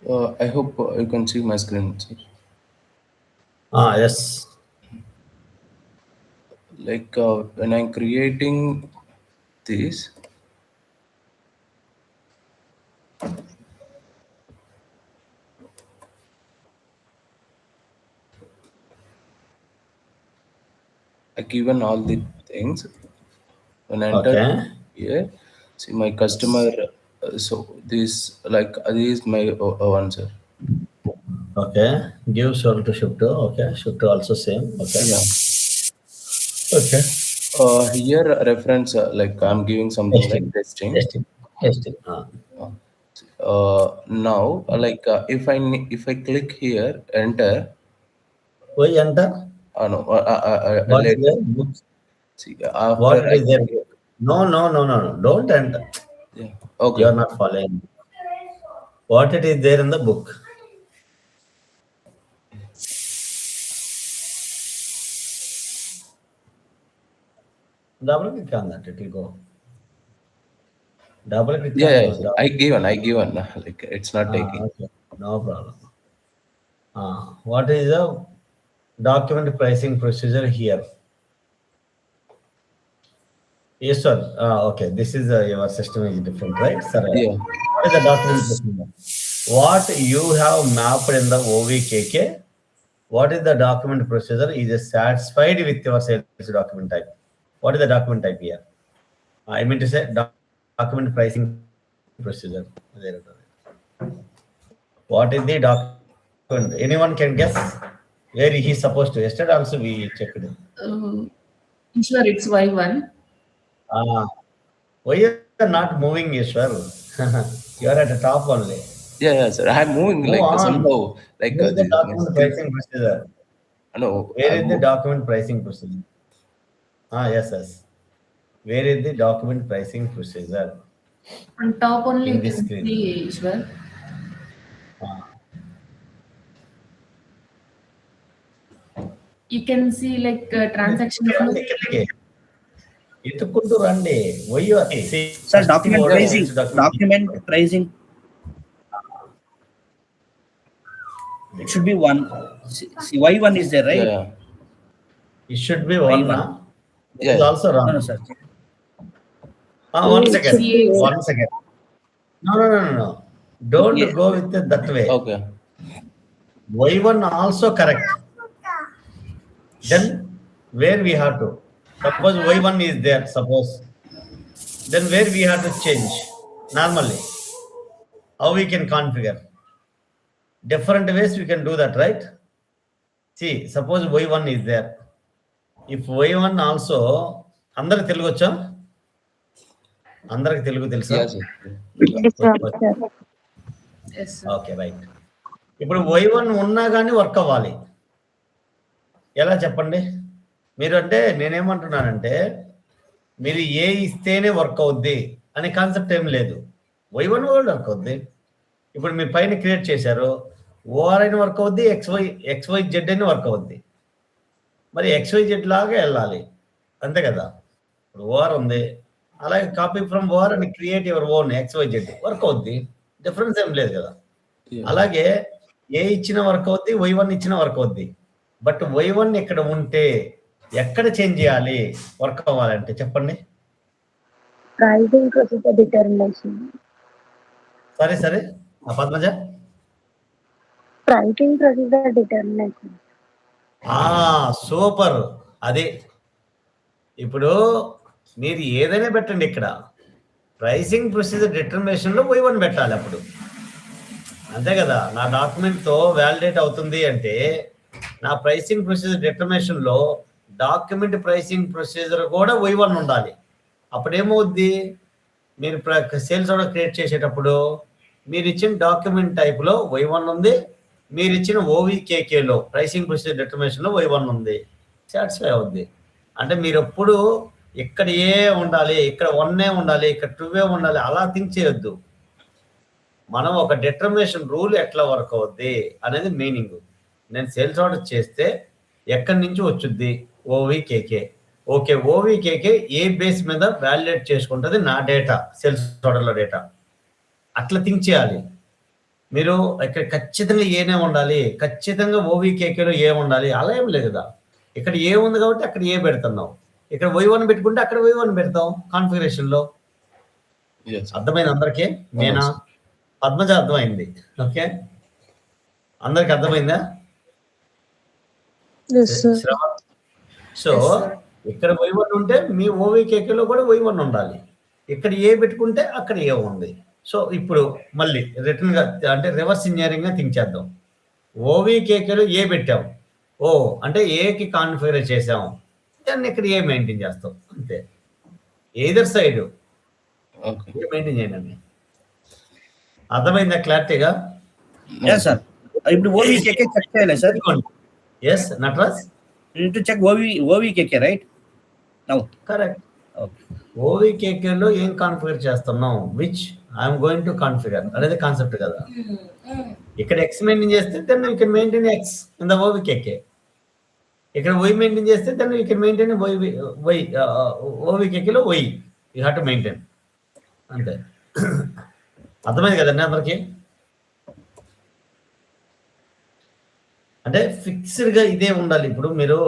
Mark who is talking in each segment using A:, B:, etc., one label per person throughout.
A: I hope you can see my screen, sir.
B: Yes.
A: Like when I'm creating this, I given all the things. When I enter
B: Okay.
A: here, see my customer. So this like this is my one, sir.
B: Okay. Give shoulder to shift to. Okay. Shift to also same. Okay.
A: Yeah.
B: Okay.
A: Here reference like I'm giving something like
B: Testing.
A: testing.
B: Testing. Testing.
A: Now if I click here enter.
B: Why enter?
A: No,
B: What is
A: later.
B: there? Books.
A: See,
B: What
A: after
B: it
A: I
B: is there?
A: click,
B: Book. No, no, no, no, no. Don't enter.
A: yeah,
B: You
A: okay,
B: are not following. What it is there in the book? Double click on that. It will go. Double click
A: yeah,
B: on
A: yeah, sir. I given like it's not taking.
B: okay. No problem. What is the document pricing procedure here? Yes, sir. Okay. This is your system is different, right, sir?
A: Yeah,
B: What is the document procedure? What you have mapped in the OVKK? What is the document procedure? Is it satisfied with your sales document type? What is the document type here? I mean to say document pricing procedure. What is the document? Anyone can guess where he is supposed to? Yesterday also we checked.
C: Sure, it's Y1.
B: Ah, why you are not moving, Ishwar? You are at the top only.
A: yeah, sir. I'm moving
B: Move
A: like
B: on.
A: somehow like
B: Where is the
A: this my
B: document
A: skill.
B: pricing procedure?
A: No,
B: Where is the document pricing procedure? Yes, yes. Where is the document pricing procedure?
C: On top only
B: In
C: you
B: this
C: can
B: screen.
C: see Ishwar.
B: Ah,
C: You can see like transactions.
B: రండి కిందకి. ఎత్తుక్కుంటూ రండి. Why you are see,
D: Sir,
B: first
D: document
B: word
D: pricing.
B: sales document.
D: Document pricing. It should be one. See, Y1 is there, right?
A: yeah,
B: It should be one.
D: Y1.
B: It
A: yeah,
B: is
A: yeah.
B: also
D: No,
B: wrong.
D: no, sir.
B: One
C: Oh,
B: second.
C: CA.
B: One second. No. Don't
D: Yeah.
B: go with it that way.
A: Okay,
B: Y1 also correct. Then where we have to? Suppose Y1 is there, suppose. Then where we have to change? Normally. How we can configure? Different ways we can do that, right? See, suppose Y1 is there. If Y1 also, అందరికి తెలుగు వచ్చా? అందరికి తెలుగు తెలుసా?
A: yeah, sir.
C: Yes, sir.
B: Okay right. ఇప్పుడు Y1 ఉన్నా కానీ work అవ్వాలి. ఎలా చెప్పండి? మీరు అంటే నేనేమంటున్నానంటే మీరు ఏ ఇస్తేనే వర్క్ అవుద్ది అనే కాన్సెప్ట్ ఏం లేదు. Y1 కూడా వర్క్ అవుద్ది. ఇప్పుడు మీరు పైన క్రియేట్ చేశారు. ఓఆర్ అయిన వర్క్ అవుద్ది, XYZ అయిన వర్క్ అవుద్ది. మరి XYZ లాగా వెళ్ళాలి అంతే కదా. ఇప్పుడు ఓఆర్ ఉంది, అలాగే కాపీ ఫ్రమ్ ఓఆర్ అని create your own XYZ work అవుద్ది. డిఫరెన్స్ ఏం లేదు కదా.
A: Yeah.
B: అలాగే ఏ ఇచ్చిన వర్క్ అవుద్ది, Y1 ఇచ్చిన వర్క్ అవుద్ది. బట్ Y1 ఇక్కడ ఉంటే ఎక్కడ చేంజ్ చేయాలి వర్క్ అవ్వాలంటే చెప్పండి.
E: Pricing procedure determination.
B: సరే Padmaja.
E: Pricing procedure determination.
B: Super. అదే ఇప్పుడు మీరు ఏదైనా పెట్టండి, ఇక్కడ ప్రైసింగ్ ప్రొసీజర్ డిటర్మినేషన్లో Y1 పెట్టాలి. అప్పుడు అంతే కదా. నా డాక్యుమెంట్తో వ్యాలిడేట్ అవుతుంది అంటే నా ప్రైసింగ్ ప్రొసీజర్ డిటర్మినేషన్లో డాక్యుమెంట్ ప్రైసింగ్ ప్రొసీజర్ కూడా Y1 ఉండాలి. అప్పుడేమవుద్ది, మీరు సేల్స్ ఆర్డర్ క్రియేట్ చేసేటప్పుడు మీరు ఇచ్చిన డాక్యుమెంట్ టైప్లో Y1 ఉంది, మీరు ఇచ్చిన ఓవికేకేలో ప్రైసింగ్ ప్రొసీజర్ డిటర్మినేషన్లో Y1 ఉంది, సాటిస్ఫై అవుద్ది. అంటే మీరు ఎప్పుడు ఇక్కడ ఏ ఉండాలి, ఇక్కడ 1 ఉండాలి, ఇక్కడ 2 ఉండాలి అలా థింక్ చేయొద్దు. మనం ఒక డిటర్మినేషన్ రూల్ ఎట్లా వర్క్ అవుద్ది అనేది మీనింగ్. నేను సేల్స్ ఆర్డర్ చేస్తే ఎక్కడి నుంచి వచ్చుద్ది, ఓవికేకే. ఓకే, ఓవికేకే ఏ బేస్ మీద వ్యాలిడేట్ చేసుకుంటుంది నా డేటా, సేల్స్ ఆర్డర్లో డేటా. అట్లా థింక్ చేయాలి. మీరు ఇక్కడ ఖచ్చితంగా ఏనే ఉండాలి, ఖచ్చితంగా ఓవీకేకేలో ఏ ఉండాలి, అలా ఏం లేదు కదా. ఇక్కడ ఏ ఉంది కాబట్టి అక్కడ ఏ పెడుతున్నాం, ఇక్కడ Y1 పెట్టుకుంటే అక్కడ Y1 పెడతాం కాన్ఫిగరేషన్ లో.
A: Yes, sir.
B: అర్థమైంది అందరికీ? నేనా పద్మజ అర్థమైంది? ఓకే, అందరికి అర్థమైందా? శ్రవణ్. సో ఇక్కడ Y1 ఉంటే మీ ఓవీకేకేలో కూడా Y1 ఉండాలి. ఇక్కడ ఏ పెట్టుకుంటే అక్కడ ఏ ఉంది. సో ఇప్పుడు మళ్ళీ రిటర్న్ గా అంటే రివర్స్ ఇంజనీరింగ్ గా థింక్ చేద్దాం. ఓవీకేకేలో ఏ పెట్టాం, ఓ అంటే ఏకి కాన్ఫిగర్ చేసాం, దాన్ని ఇక్కడ ఏ మెయింటైన్ చేస్తాం అంతే. Either side
A: Okay.
B: మెయింటైన్ చేయండి. అర్థమైందా క్లారిటీగా?
D: Yes, sir. ఇప్పుడు OVKK check చేయాలి సార్.
B: Yes Nataraj,
D: You need to check OVKK, right? Now.
B: Correct.
D: Okay.
B: ఓవీకేకేలో ఏం కాన్ఫిగర్ చేస్తున్నాం, which I'm going to configure అనేది కాన్సెప్ట్ కదా. ఇక్కడ ఎక్స్ మెయింటైన్ చేస్తే then you can maintain X in the OVKK. ఇక్కడ వై మెయింటైన్ చేస్తే then you can maintain Y ఓవీకేకేలో why you have to maintain అంతే. అర్థమైంది కదండి అందరికి? అంటే ఫిక్స్డ్ గా ఇదే ఉండాలి. ఇప్పుడు మీరు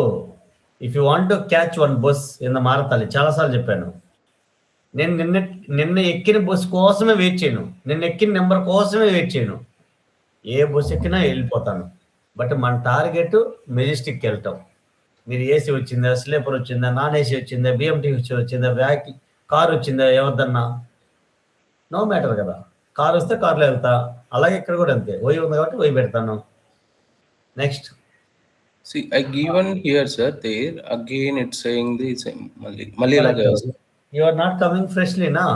B: if you want to catch one bus in the Marathahalli, చాలాసార్లు చెప్పాను. నేను నిన్న ఎక్కిన బస్సు కోసమే వెయిట్ చేయను, నిన్న ఎక్కిన నెంబర్ కోసమే వెయిట్ చేయను. ఏ బస్సు ఎక్కినా వెళ్ళిపోతాను. బట్ మన టార్గెట్ మెజెస్టిక్కి వెళ్ళటం. మీరు ఏసీ వచ్చిందా, స్లీపర్ వచ్చిందా, నాన్ ఏసీ వచ్చిందా, బిఎంటీ వచ్చిందా, కార్ వచ్చిందా, ఎవరిదన్నా నో మ్యాటర్ కదా. కార్ వస్తే కార్లో వెళ్తా, అలాగే ఇక్కడ కూడా అంతే. ఓయి ఉంది కాబట్టి ఓయి పెడతాను. Next
A: See, I given here, sir. There again, it's saying the same. Mali laga.
B: you are not coming freshly na.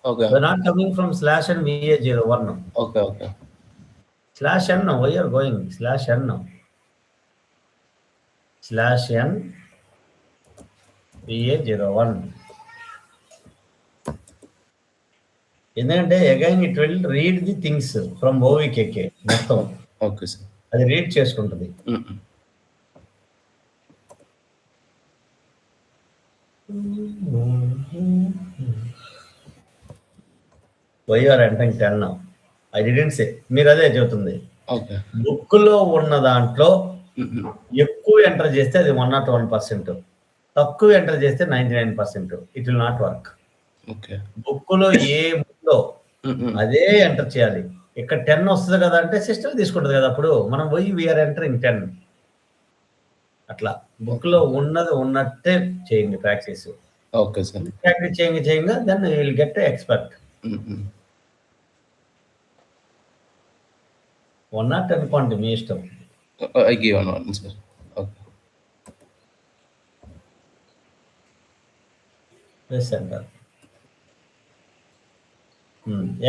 A: Okay.
B: You are not coming from slash and VA01.
A: Okay. Okay.
B: Slash n now. Why you are going slash n now? Slash n VA01. ఎందుకంటే again it will read the things from OVKK మొత్తం.
A: Okay, sir.
B: అది read చేసుకుంటుంది. Why are entering 10 now. I didn't say. మీరు అదే చెబుతుంది.
A: Okay.
B: Book లో ఉన్న దాంట్లో ఎక్కువ ఎంటర్ చేస్తే అది 101%, తక్కువ ఎంటర్ చేస్తే 99%. It will not work.
A: Okay.
B: Book లో ఏ బుక్ లో అదే ఎంటర్ చేయాలి. ఇక్కడ 10 వస్తుంది కదా అంటే సిస్టమ్ తీసుకుంటుంది కదా. అప్పుడు మనం పోయి వీఆర్ ఎంటరింగ్ 10 అట్లా బుక్ లో ఉన్నది ఉన్నట్టే చేయండి ప్రాక్టీస్.
A: Okay, sir.
B: ప్రాక్టీస్ చేయంగా then you will get expert. 1 or 10 అనుకోండి మీ ఇష్టం.
A: I given one, sir. Okay.
B: Press enter.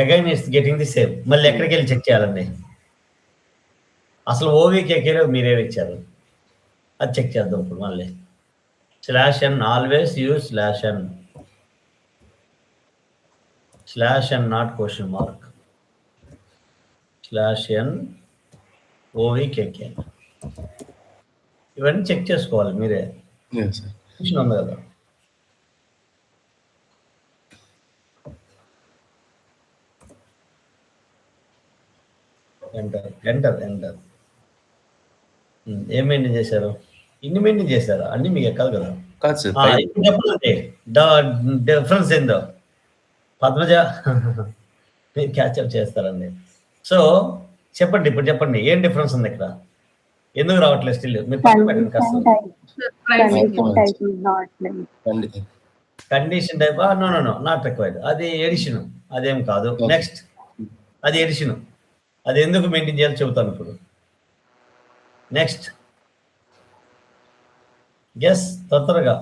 B: Again it's getting the same. మళ్ళీ ఎక్కడికి వెళ్ళి చెక్ చేయాలండి? అసలు ఓవీకేకేలో మీరేమి ఇచ్చారు అది చెక్ చేద్దాం ఇప్పుడు. మళ్ళీ slash n, always use slash n. Slash n not question mark, slash n OVKK. ఇవన్నీ చెక్ చేసుకోవాలి మీరే.
A: Yes, sir.
B: క్వశ్చన్ ఉంది కదా. Enter enter enter. ఏం మెయింటైన్ చేశారు? ఇన్ని మెయింటైన్ చేశారు, అన్ని మీకు ఎక్కాలి కదా.
A: కాదు సార్.
B: ఇప్పుడు చెప్పండి డిఫరెన్స్ ఏందో. పద్మజ మీరు క్యాచ్అప్ చేస్తారండి. సో చెప్పండి, ఇప్పుడు చెప్పండి ఏం డిఫరెన్స్ ఉంది ఇక్కడ, ఎందుకు రావట్లేదు స్టిల్? మీరు పక్కన పెట్టండి కాస్త.
E: Condition type is not like.
B: Condition type no no no not required. అది ఎడిషన్, అదేం కాదు. నెక్స్ట్ అది ఎడిషన్, అది ఎందుకు మెయింటైన్ చేయాలో చెబుతాను ఇప్పుడు. నెక్స్ట్ గెస్ తొందరగా.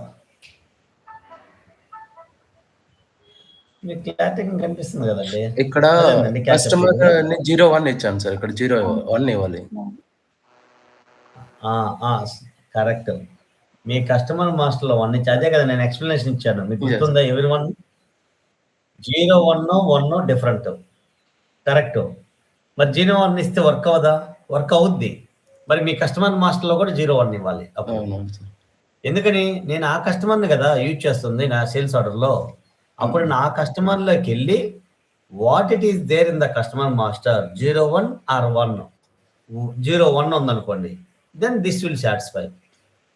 B: మీకు క్లారిటీ కనిపిస్తుంది కదండి
A: ఇక్కడ కస్టమర్ 01 ఇచ్చాను సార్, ఇక్కడ 01 ఇవ్వాలి.
B: కరెక్ట్. మీ కస్టమర్ మాస్టర్లో 1 ఇచ్చి అదే కదా నేను ఎక్స్ప్లెనేషన్ ఇచ్చాను, మీకు గుర్తుందా? ఎవరి 1 01 1 డిఫరెంట్. కరెక్ట్. మరి 01 ఇస్తే వర్క్ అవ్వదా? వర్క్ అవుద్ది. మరి మీ కస్టమర్ మాస్టర్లో కూడా 01 ఇవ్వాలి అప్పుడు. ఎందుకని? నేను ఆ కస్టమర్ని కదా యూజ్ చేస్తుంది నా సేల్స్ ఆర్డర్లో. అప్పుడు నా కస్టమర్లోకి వెళ్ళి what it is there in the customer master 01 or 1 01 ఉందనుకోండి, దెన్ దిస్ విల్ సాటిస్ఫై.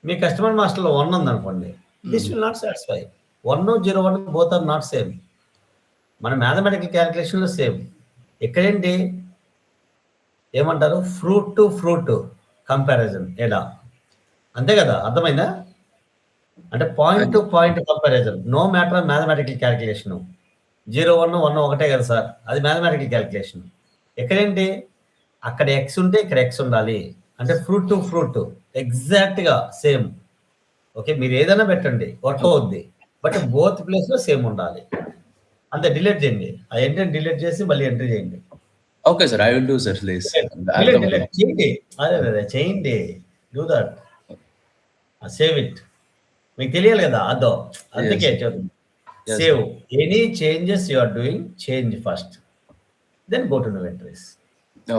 B: మీ కస్టమర్ మాస్టర్లో 1 ఉందనుకోండి, this will not satisfy. 101 both are not same. మన మ్యాథమెటికల్ క్యాలిక్యులేషన్లో సేమ్. ఎక్కడేంటి ఏమంటారు, ఫ్రూట్ టు ఫ్రూట్ కంపారిజన్ ఎలా, అంతే కదా, అర్థమైందా? అంటే point to point comparison, no matter mathematical calculation. 01 1 ఒకటే కదా సార్, అది మ్యాథమెటికల్ క్యాలిక్యులేషన్. ఎక్కడేంటి, అక్కడ ఎక్స్ ఉంటే ఇక్కడ ఎక్స్ ఉండాలి. అంటే ఫ్రూట్ టు ఫ్రూట్ ఎగ్జాక్ట్గా సేమ్. ఓకే, మీరు ఏదైనా పెట్టండి వర్క్ అవుద్ది, బట్ బోత్ ప్లేస్లో సేమ్ ఉండాలి. అంతే, డిలీట్ చేయండి. ఆ ఎంట్రీ డిలీట్ చేసి మళ్ళీ ఎంట్రీ చేయండి.
A: Okay, sir. I will do, sir. Please.
B: Delete చేయండి. అదే చేయండి. Do that, save it. మీకు తెలియాలి కదా, అదో అందుకే save. Any changes you are doing, change first, then go to new entries.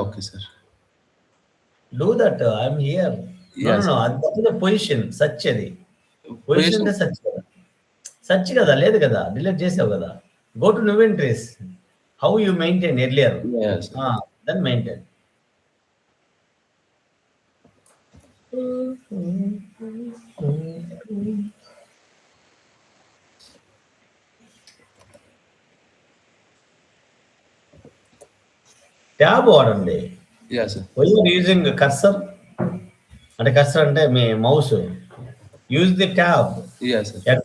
A: Okay, sir.
B: Do that. I'm here. అది position such. అది పొజిషన్ అంటే సచ్ కదా, సచ్ కదా, లేదు కదా, డిలీట్ చేసావు కదా. Go to new entries. How you maintain earlier,
A: Yes.
B: Then maintain. Tab వాడండి.
A: Yes, sir.
B: యూజింగ్ కర్సర్, అంటే కర్సర్ అంటే మీ mouse. Use the tab.
A: Yes, sir.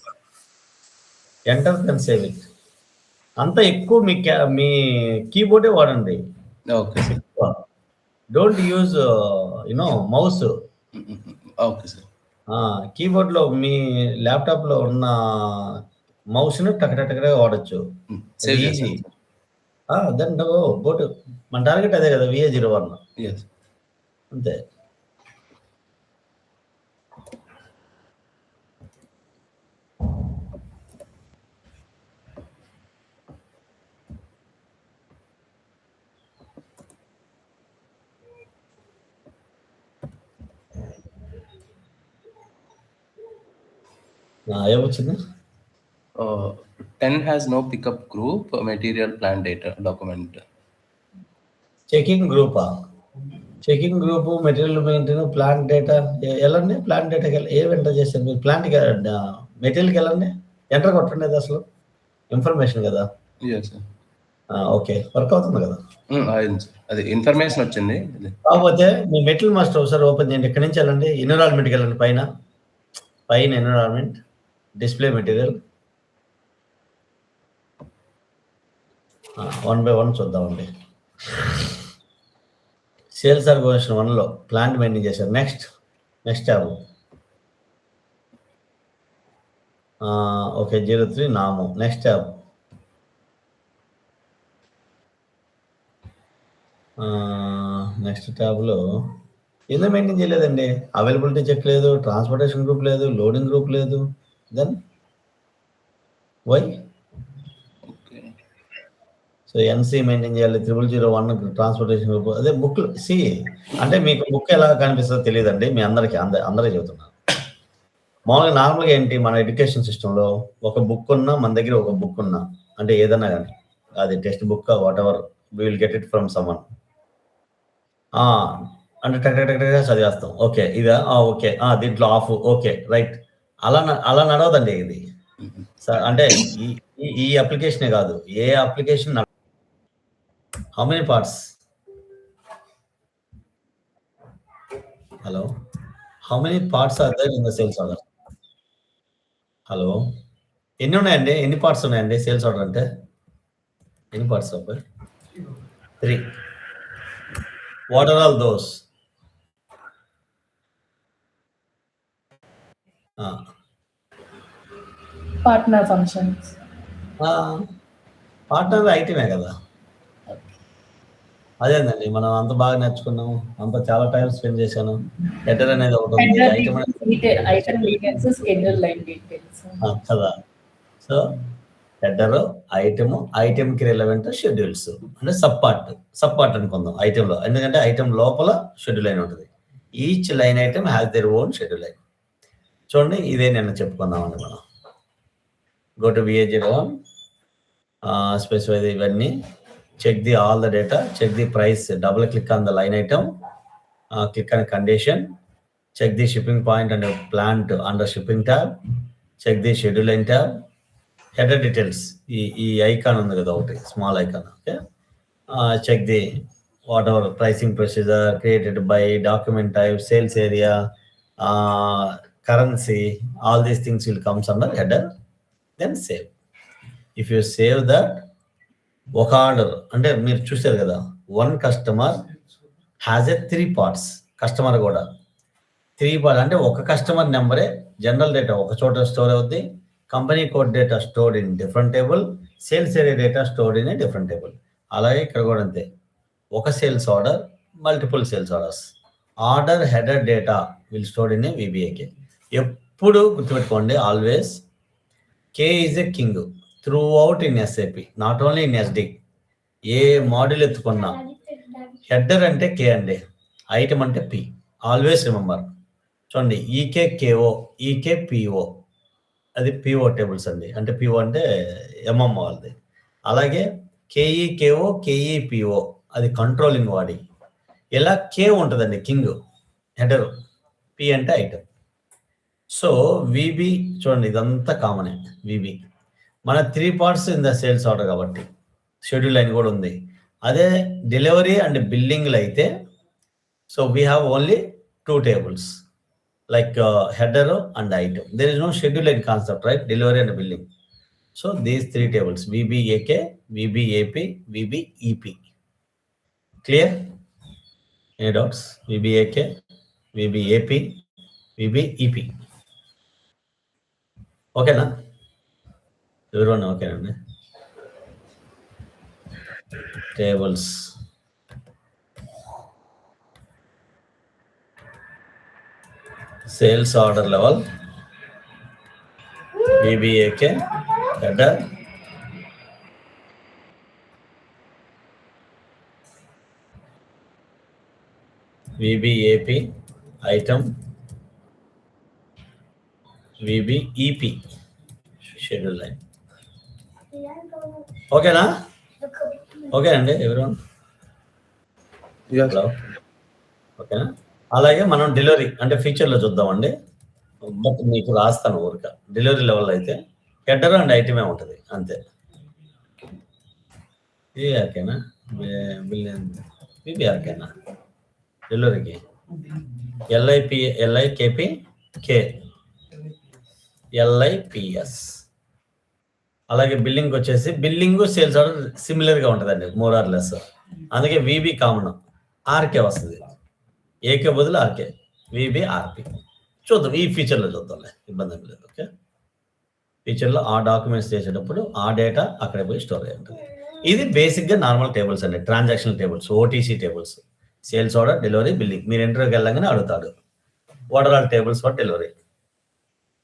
B: Enter then save it. అంత ఎక్కువ మీ కీబోర్డే వాడండి.
A: Okay, sir.
B: Don't use mouse.
A: Okay, sir.
B: కీబోర్డ్లో మీ ల్యాప్టాప్లో ఉన్న మౌస్ను టకటకగా వాడచ్చు.
A: Save yes,
B: easy.
A: sir.
B: Then go to, మన టార్గెట్ అదే కదా, VA01.
A: Yes.
B: అంతే. ఏమొచ్చింది?
A: 10 has no pickup group, material plan data document.
B: Checking గ్రూపా? Checking group, material maintain, plant data. వెళ్ళండి ప్లాంట్ డేటాకి. ఏం ఎంటర్ చేశారు మీరు? ప్లాంట్కి, మెటీరియల్కి వెళ్ళండి, ఎంటర్ కొట్టండి. అది అసలు ఇన్ఫర్మేషన్ కదా.
A: Yes, sir.
B: ఓకే, వర్క్ అవుతుంది కదా.
A: అయింది సార్. అది ఇన్ఫర్మేషన్ వచ్చింది.
B: కాకపోతే మీ మెటీరియల్ మాస్టర్ ఒకసారి ఓపెన్ చేయండి. ఇక్కడి నుంచి వెళ్ళండి, ఎన్విరాన్మెంట్కి వెళ్ళండి. పైన ఎన్విరాన్మెంట్, డిస్ప్లే మెటీరియల్. 1 by 1 చూద్దామండి. సేల్స్ ఆర్గనైజేషన్ 1లో ప్లాంట్ మెయింటైన్ చేశారు. Next tab. ఓకే, 03 నాము. Next tab. నెక్స్ట్ ట్యాబ్లో ఎందుకు మెయింటైన్ చేయలేదండి? అవైలబిలిటీ చెక్ లేదు, ట్రాన్స్పోర్టేషన్ గ్రూప్ లేదు, లోడింగ్ గ్రూప్ లేదు. Then why? So NC maintain చేయాలి, 0001 ట్రాన్స్పోర్టేషన్ గ్రూప్. అదే బుక్ సి, అంటే మీకు బుక్ ఎలా కనిపిస్తుందో తెలియదండి మీ అందరికీ, అందరూ చెబుతున్నారు. మామూలుగా నార్మల్గా ఏంటి, మన ఎడ్యుకేషన్ సిస్టంలో ఒక బుక్ ఉన్నా, మన దగ్గర ఒక బుక్ ఉన్నా, అంటే ఏదన్నా కానీ, అది text book whatever, we will get it from someone. అంటే టక్ చదివేస్తాం. ఓకే, ఇదా? ఓకే, దీంట్లో ఆఫ్. Okay, right. అలా నడవదండి ఇది. అంటే ఈ అప్లికేషనే కాదు, ఏ application. How many parts? Hello, how many parts are there in the sales order? Hello, ఎన్ని ఉన్నాయండి? ఎన్ని పార్ట్స్ ఉన్నాయండి సేల్స్ ఆర్డర్ అంటే? ఎన్ని parts? 3. What are all those?
C: Partner functions.
B: Partner ఐటమే కదా. అదేనండి, మనం అంత బాగా నేర్చుకున్నాము, అంత చాలా టైం స్పెండ్ చేశాను. హెడర్ అనేది ఒకటి ఉంది,
C: Item details, schedule line details.
B: కదా. సో హెడర్, ఐటమ్కి రిలవెంట్ షెడ్యూల్స్, అంటే సబ్ పార్ట్ అనుకుందాం ఐటెంలో. ఎందుకంటే ఐటెం లోపల షెడ్యూల్ లైన్ ఉంటుంది. Each line item has their own schedule line. చూడండి, ఇదే నేను చెప్పుకుందామండి. మనం గో టు VA01, స్పెసిఫై ఇవన్నీ. check all the data, check the price, double click on the line item, click on condition, check the shipping point and plant under shipping tab, check the scheduling tab, header details, ఈ icon ఉంది కదా ఒకటి small icon, okay, check the whatever pricing procedure, created by, document type, sales area, currency, all these things will comes under header, then save. If you save that, ఒక order అంటే మీరు చూసారు కదా, one customer has a 3 parts, customer కూడా 3 parts అంటే ఒక customer నెంబరే general data ఒక చోట స్టోర్ అవుద్ది, company code data stored in different table, sales area data stored in a different table. అలాగే ఇక్కడ కూడా అంతే, ఒక sales order, multiple sales orders, order header data will stored in a VBAK. ఎప్పుడు గుర్తుపెట్టుకోండి, always K is a king throughout in SAP, not only in SD. ఏ module ఎత్తుకున్నా header అంటే K అండి, ఐటమ్ అంటే P. Always remember. చూడండి, EKKO, EKPO, అది PO tables అండి, అంటే PO అంటే MM వాళ్ళది. అలాగే KEKO, KEPO అది కంట్రోలింగ్ వాడి. ఇలా K ఉంటుందండి కింగ్, హెడర్, P అంటే ఐటమ్. సో VB చూడండి, ఇదంతా కామనే. VB మన 3 parts in the sales order కాబట్టి షెడ్యూల్ లైన్ కూడా ఉంది. అదే డెలివరీ అండ్ బిల్లింగ్లు అయితే, so we have only 2 tables like header and item. There is no schedule line concept, right? Delivery and billing. So these 3 tables, VBAK, VBAP, VBEP. Clear? Any doubts? VBAK, VBAP, VBEP. Okay na? Everyone okay na? Tables. Sales order level, VBAK, header, VBAP, item, VBEP, schedule line. Okay na? Okay అండి everyone?
A: Yes.
B: Hello? Okay na? అలాగే మనం delivery అంటే ఫీచర్లో చూద్దామండి, but మీకు రాస్తాను ఊరిక. Delivery level అయితే header and ఐటమే ఉంటుంది అంతే. VBARకేనా, VBARకేనా డెలివరీకి LIKP, LIPS. అలాగే బిల్లింగ్ వచ్చేసి, బిల్లింగ్ సేల్స్ ఆర్డర్ సిమిలర్గా ఉంటుందండి, మోర్ ఆర్ లెస్. అందుకే VB కామన్, ఆర్కే వస్తుంది, ఏకే బదులు ఆర్కే, VBRP. చూద్దాం, ఈ ఫీచర్లో చూద్దాంలే, ఇబ్బంది ఏం లేదు. ఓకే, ఫీచర్లో ఆ డాక్యుమెంట్స్ చేసేటప్పుడు ఆ డేటా అక్కడ పోయి స్టోర్ అయి ఉంటుంది. ఇది బేసిక్గా నార్మల్ టేబుల్స్ అండి, transaction tables, OTC tables, sales order, delivery, billing. మీరు ఇంటర్వ్యూకి వెళ్ళగానే అడుగుతాడు, what are all tables for delivery,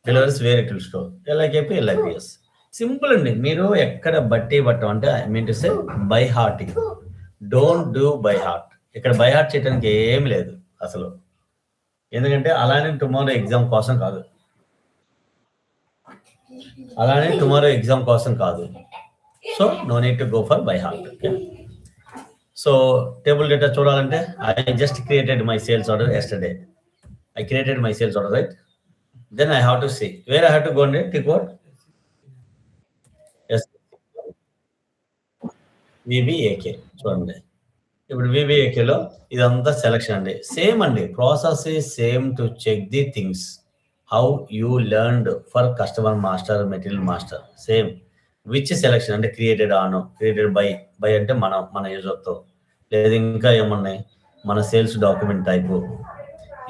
B: deliveries where it will store, LIKP, LIPS. Simple అండి, మీరు ఎక్కడ బట్టి పట్టం అంటే I mean to say by hearting, don't do by heart. ఇక్కడ బై హార్ట్ చేయడానికి ఏం లేదు అసలు, ఎందుకంటే అలానే టుమారో ఎగ్జామ్ కోసం కాదు, so no need to go for by heart. Okay, so table data చూడాలంటే I just created my sales order yesterday. I created my sales order, right? Then I have to see where I have to go and tick what? Yes, VBAK. చూడండి, ఇప్పుడు VBAK లో ఇదంతా selection అండి. Same అండి, process is same to check the things how you learned for customer master, material master. Same which selection అంటే created on, created by అంటే మన యూజర్తో, లేదు ఇంకా ఏమున్నాయి, మన సేల్స్ డాక్యుమెంట్ టైపు,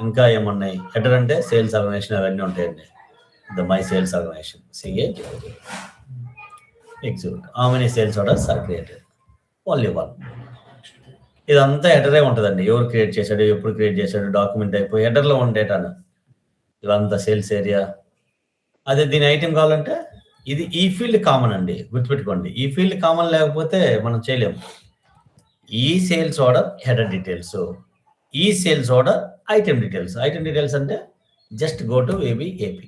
B: ఇంకా ఏమున్నాయి, హెడర్ అంటే సేల్స్ ఆర్గనైజేషన్, అవన్నీ ఉంటాయండి. My sales organization, CA execute. How many sales orders are created, only 1. ఇదంతా హెడరే ఉంటుందండి, ఎవరు క్రియేట్ చేశాడు, ఎప్పుడు క్రియేట్ చేశాడు, డాక్యుమెంట్ అయిపోయి హెడర్లో ఉన్న డేటాను, ఇదంతా సేల్స్ ఏరియా. అదే దీని ఐటెం కావాలంటే ఇది ఈ ఫీల్డ్ కామన్ అండి, గుర్తుపెట్టుకోండి. ఈ ఫీల్డ్ కామన్ లేకపోతే మనం చేయలేము. ఈ సేల్స్ ఆర్డర్ హెడర్ డీటెయిల్స్, ఈ sales order item details. Item details అంటే just go to VBAP,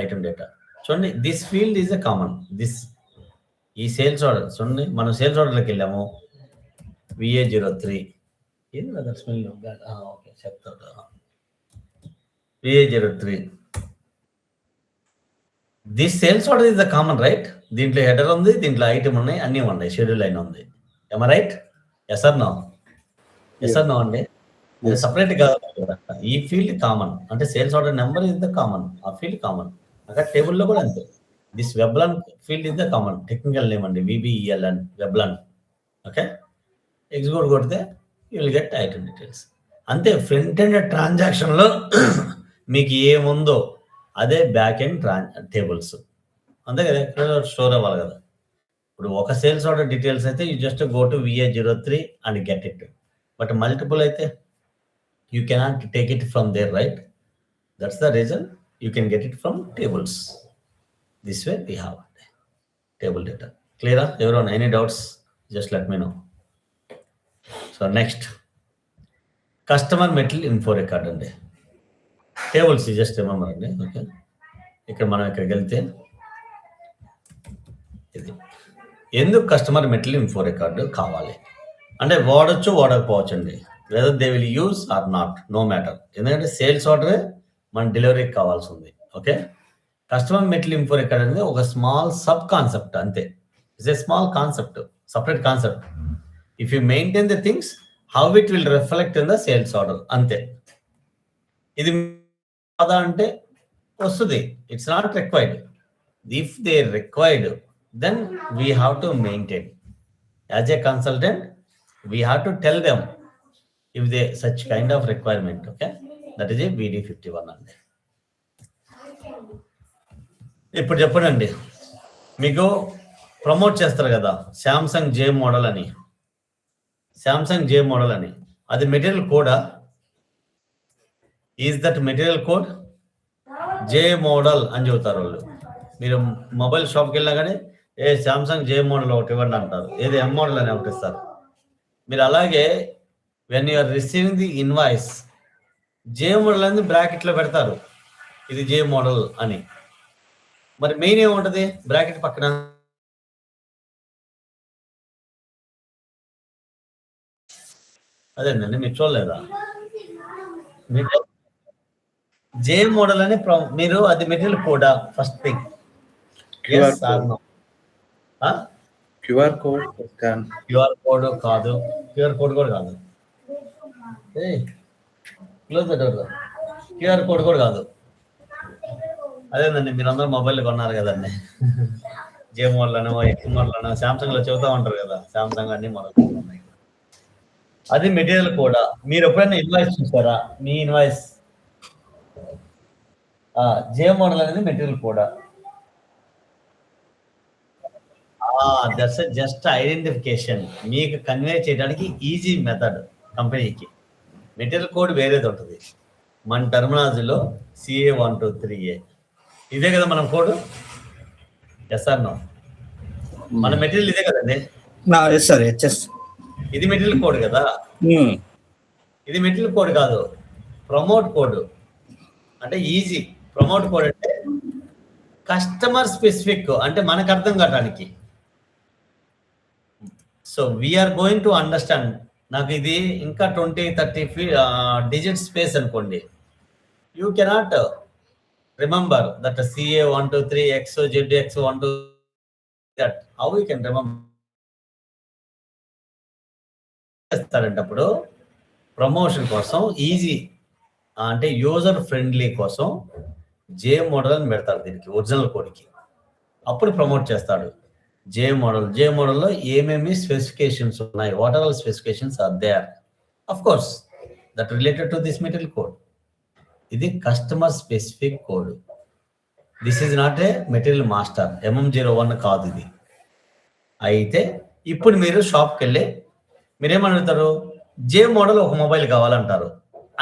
B: item data. చూడండి, this field is a common, this ఈ సేల్స్ ఆర్డర్ చూడండి, మనం సేల్స్ ఆర్డర్లోకి వెళ్ళాము. VA03 ఏంది కదా స్మెల్ ఓకే చెప్తాడు. VA03 this sales order is the common right. దీంట్లో హెడర్ ఉంది, దీంట్లో ఐటమ్ ఉన్నాయి, అన్నీ ఉన్నాయి, షెడ్యూల్ లైన్ ఉంది. ఏమా right? Yes or no? Yes or no అండి? సపరేట్ కాదు. ఈ ఫీల్డ్ కామన్ అంటే sales order number is the common, ఆ ఫీల్డ్ కామన్. అక్కడ టేబుల్లో కూడా అంతే. This VBELN field is the common, technical name అండి, VBELN వెబ్లన్. ఓకే, ఎగ్జిక్యూట్ కొడితే you will get item details. అంతే. ఫ్రంట్ ఎండ్ ట్రాన్సాక్షన్లో మీకు ఏముందో అదే బ్యాక్ ఎండ్ టేబుల్స్, అంతే కదా, స్టోర్ అవ్వాలి కదా. ఇప్పుడు ఒక సేల్స్ ఆర్డర్ డీటెయిల్స్ అయితే you just go to VA03 and get it. But multiple అయితే you cannot take it from there, right? That's the reason you can get it from tables. This way we have table data. క్లియరా? ఎవరైనా any doubts just let me know. So next customer material info record అండి. Tables just remember అండి. Okay, ఇక్కడ మనం ఇక్కడికి వెళ్తే ఇది ఎందుకు కస్టమర్ మెటీరియల్ ఇన్ఫో రికార్డు కావాలి అంటే వాడచ్చు వాడకపోవచ్చు అండి, లేదా they will use or not, no matter. ఎందుకంటే సేల్స్ ఆర్డరే మన డెలివరీకి కావాల్సి ఉంది. Okay, customer material info record అనేది ఒక స్మాల్ సబ్ కాన్సెప్ట్ అంతే. It's a small concept, separate concept. If you maintain the things how it will reflect in the sales order అంతే. ఇది కాదా అంటే వస్తుంది, it's not required. If they required then we have to maintain. As a consultant, we have to tell them if they such kind of requirement. Okay, that is a VD51 అండి. ఇప్పుడు చెప్పండి, మీకు promote చేస్తారు కదా Samsung J model అని, Samsung J model అని, అది material coda? Is that material code? J model అని చెబుతారు వాళ్ళు. మీరు మొబైల్ షాప్కి వెళ్ళినా కానీ శాంసంగ్ J మోడల్ ఒకటి ఇవ్వండి అంటారు, ఏది M మోడల్ అని ఒకటి ఇస్తారు. మీరు అలాగే when you're receiving the invoice J model అనేది బ్రాకెట్లో పెడతారు, ఇది J మోడల్ అని. మరి మెయిన్ ఏముంటుంది బ్రాకెట్ పక్కన? అదేనండి, మీరు చూడలేదా? J మోడల్ అని మీరు అది మెటీరియల్ కోడా? First thing
A: QR code scan.
B: QR code కాదు, QR కోడ్ కూడా కాదు, close the door. QR code కూడా కాదు. అదేనండి, మీరు అందరూ మొబైల్ కొన్నారు కదండి, J మోడల్ అనో X మోడల్ అనో శాంసంగ్ లో చెబుతా ఉంటారు కదా, శాంసంగ్ అన్ని మోడల్ ఉన్నాయి. అది మెటీరియల్ కోడా? మీరు ఎప్పుడైనా ఇన్వాయిస్ చూసారా? మీ ఇన్వాయిస్ J మోడల్ అనేది మెటీరియల్ కోడా? దట్స్ జస్ట్ ఐడెంటిఫికేషన్, మీకు కన్వే చేయడానికి ఈజీ మెథడ్ కంపెనీకి. మెటీరియల్ కోడ్ వేరేది ఉంటుంది, మన టర్మినాలజీలో CA123A ఇదే కదా మనం కోడ్. Yes or no? మన మెటీరియల్ ఇదే కదండి. ఇది మెటీరియల్ కోడ్ కదా, ఇది మెటీరియల్ కోడ్ కాదు, ప్రమోట్ కోడ్. అంటే ఈజీ ప్రమోట్ కోడ్ అంటే కస్టమర్ స్పెసిఫిక్, అంటే మనకు అర్థం కావడానికి. So we're going to understand. నాకు ఇది ఇంకా 20-30 డిజిట్ స్పేస్ అనుకోండి, you cannot remember that CA123X ZX12 that how you can remember చేస్తారంటప్పుడు ప్రమోషన్ కోసం ఈజీ అంటే యూజర్ ఫ్రెండ్లీ కోసం J మోడల్ అని పెడతారు దీనికి, ఒరిజినల్ కోడ్కి. అప్పుడు ప్రమోట్ చేస్తాడు J మోడల్. J మోడల్లో ఏమేమి స్పెసిఫికేషన్స్ ఉన్నాయి, what are all specifications are there, of course that related to this material code. ఇది customer specific code. This is not a material master, MM01 కాదు ఇది. అయితే ఇప్పుడు మీరు షాప్కి వెళ్ళి మీరేమని అడుగుతారు? J మోడల్ ఒక మొబైల్ కావాలంటారు,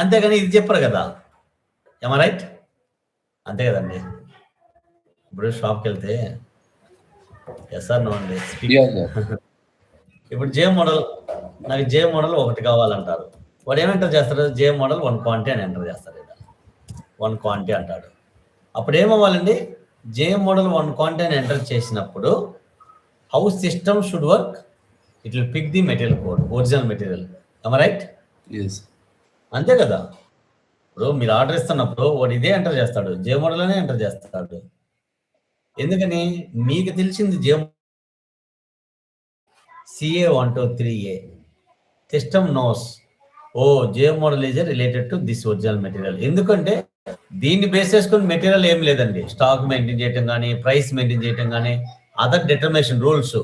B: అంతేగాని ఇది చెప్పరు కదా. ఏమా రైట్? అంతే కదండి. ఇప్పుడు షాప్కి వెళ్తే ఎస్ ఆర్ నో అండి? ఇప్పుడు J మోడల్, నాకు J మోడల్ ఒకటి కావాలంటారు, వాడు ఏమి ఎంటర్ చేస్తాడు? J మోడల్ 1 క్వాంటిటీ అని ఎంటర్ చేస్తాడు, 1 క్వాంటిటీ అంటాడు. అప్పుడు ఏమవ్వాలండి? J మోడల్ 1 క్వాంటిటీ అని ఎంటర్ చేసినప్పుడు how system should work, it will pick the material code, original material. Am I right?
A: Yes.
B: అంతే కదా. ఇప్పుడు మీరు ఆర్డర్ ఇస్తున్నప్పుడు వాడు ఇదే ఎంటర్ చేస్తాడు, జే మోడల్ అనే ఎంటర్ చేస్తాడు. ఎందుకని? మీకు తెలిసింది CA 123A. System knows, o J model is related to this original material. ఎందుకంటే దీన్ని బేస్ చేసుకుని మెటీరియల్ ఏం లేదండి. స్టాక్ మెయింటైన్ చేయటం కానీ, ప్రైస్ మెయింటైన్ చేయటం కానీ, అదర్ డిటర్మినేషన్ రూల్స్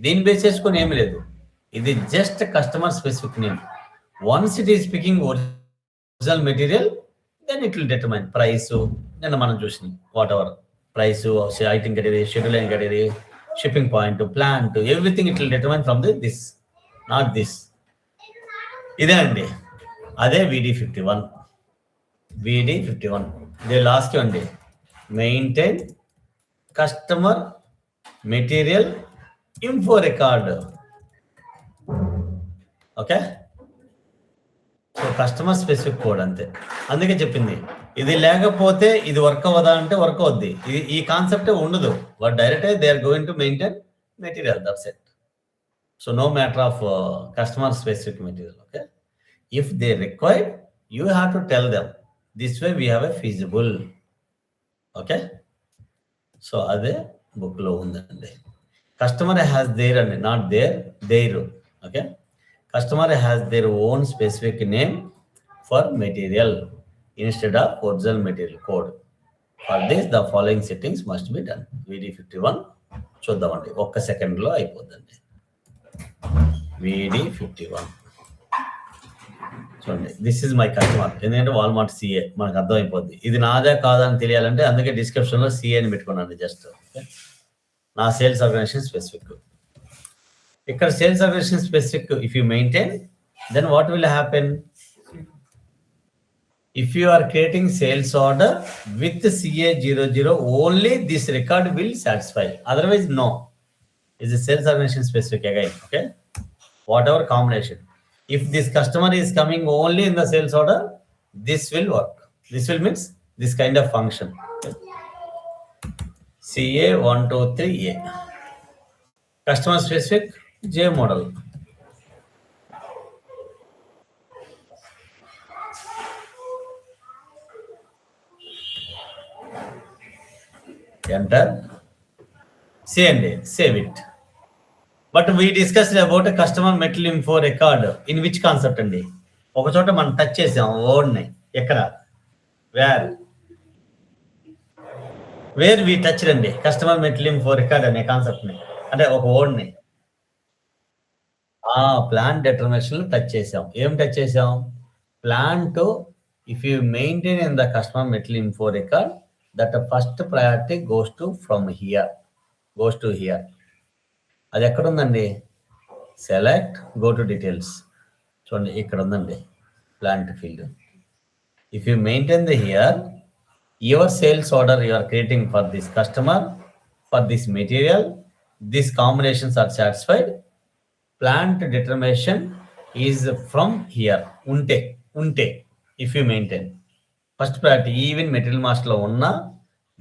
B: దీన్ని బేస్ చేసుకుని ఏమి లేదు. ఇది just customer specific name. Once it is picking original material, then it will determine price. నిన్న మనం చూసింది whatever price, item category, schedule category, shipping point, plant, everything it will determine from this, not this. ఇదే అండి, అదే VD51. ఇదే last అండి, maintain customer material info record. Okay, so customer specific code అంతే. అందుకే చెప్పింది, ఇది లేకపోతే ఇది వర్క్ అవ్వదా అంటే వర్క్ అవుద్ది. ఈ కాన్సెప్టే ఉండదు. But direct they are going to maintain material, that's it. So no matter of customer specific material. Okay, if they require, you have to tell them. This way we have a feasible. Okay, so ade book lo undandi. Customer has their and not their. Okay, customer has their own specific name for material instead of original material code. For this, the following settings must be done. VD51 చూద్దామండి, ఒక్క second లో అయిపోద్దండి. VD51 చూడండి, this is my customer. ఎందుకంటే Walmart CA మనకు అర్థం అయిపోద్ది. ఇది నాదే కాదా అని తెలియాలంటే అందుకే డిస్క్రిప్షన్ లో CA అని పెట్టుకున్నాను జస్ట్. నా సేల్స్ ఆర్గనైజేషన్ స్పెసిఫిక్. ఇక్కడ sales organization specific if you maintain, then what will happen? If you are creating sales order with CA00, only this record will satisfy. Otherwise, no. Is a sales organization specific again. Okay, whatever combination. If this customer is coming only in the sales order, this will work. This will means this kind of function. CA123A. Customer specific J model. Enter. Save it. But we discussed about a customer metal info record. In which concept అండి? ఒక చోట మనం touch చేసాం word ని. ఎక్కడ? Where we touch అండి customer metal info record అనే concept ని, అంటే ఒక వర్డ్ ని ప్లాన్ డిటర్మినేషన్ టచ్ చేసాం. ఏం టచ్ చేసాం? Plan to if you maintain in the customer metal info record, that the first priority goes to here. అది ఎక్కడ ఉందండి? Select, go to details. చూడండి ఇక్కడ ఉందండి plant field. If you maintain the here, your sales order you are creating for this customer, for this material, this combinations are satisfied, plant determination is from here. ఉంటే if you maintain first priority, even material master లో ఉన్నా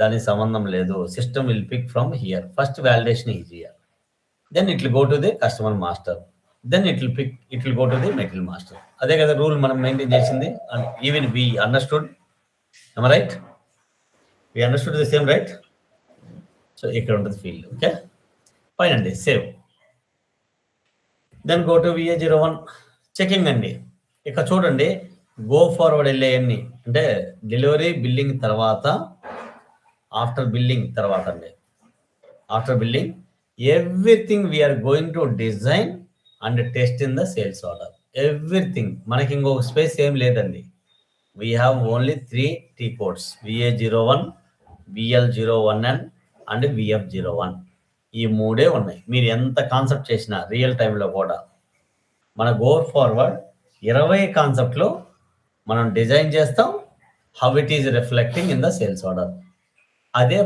B: దానికి సంబంధం లేదు. System will pick from here. First validation is here, then it will go to the customer master, then it will go to the material master. అదే కదా rule మనం maintain చేసింది. Even we understood, right? We understood the same, right? So ఇక్కడ ఉంటుంది field. Okay, fine అండి, save. Then go to VA01 checking అండి. ఇక్కడ చూడండి, గో ఫార్వర్డ్ వెళ్ళేయన్ని అంటే డెలివరీ బిల్లింగ్ తర్వాత, ఆఫ్టర్ బిల్లింగ్ తర్వాత అండి. After billing everything we're going to design and test in the sales order. Everything, మనకి ఇంకొక స్పేస్ ఏం లేదండి. We have only 3 T codes, VA01, VL01N and VF01. ఈ 3 ఉన్నాయి. మీరు ఎంత కాన్సెప్ట్ చేసినా రియల్ టైంలో కూడా మన గో ఫార్వర్డ్ 20 కాన్సెప్ట్లో మనం డిజైన్ చేస్తాం. How it is reflecting in the sales order. అదే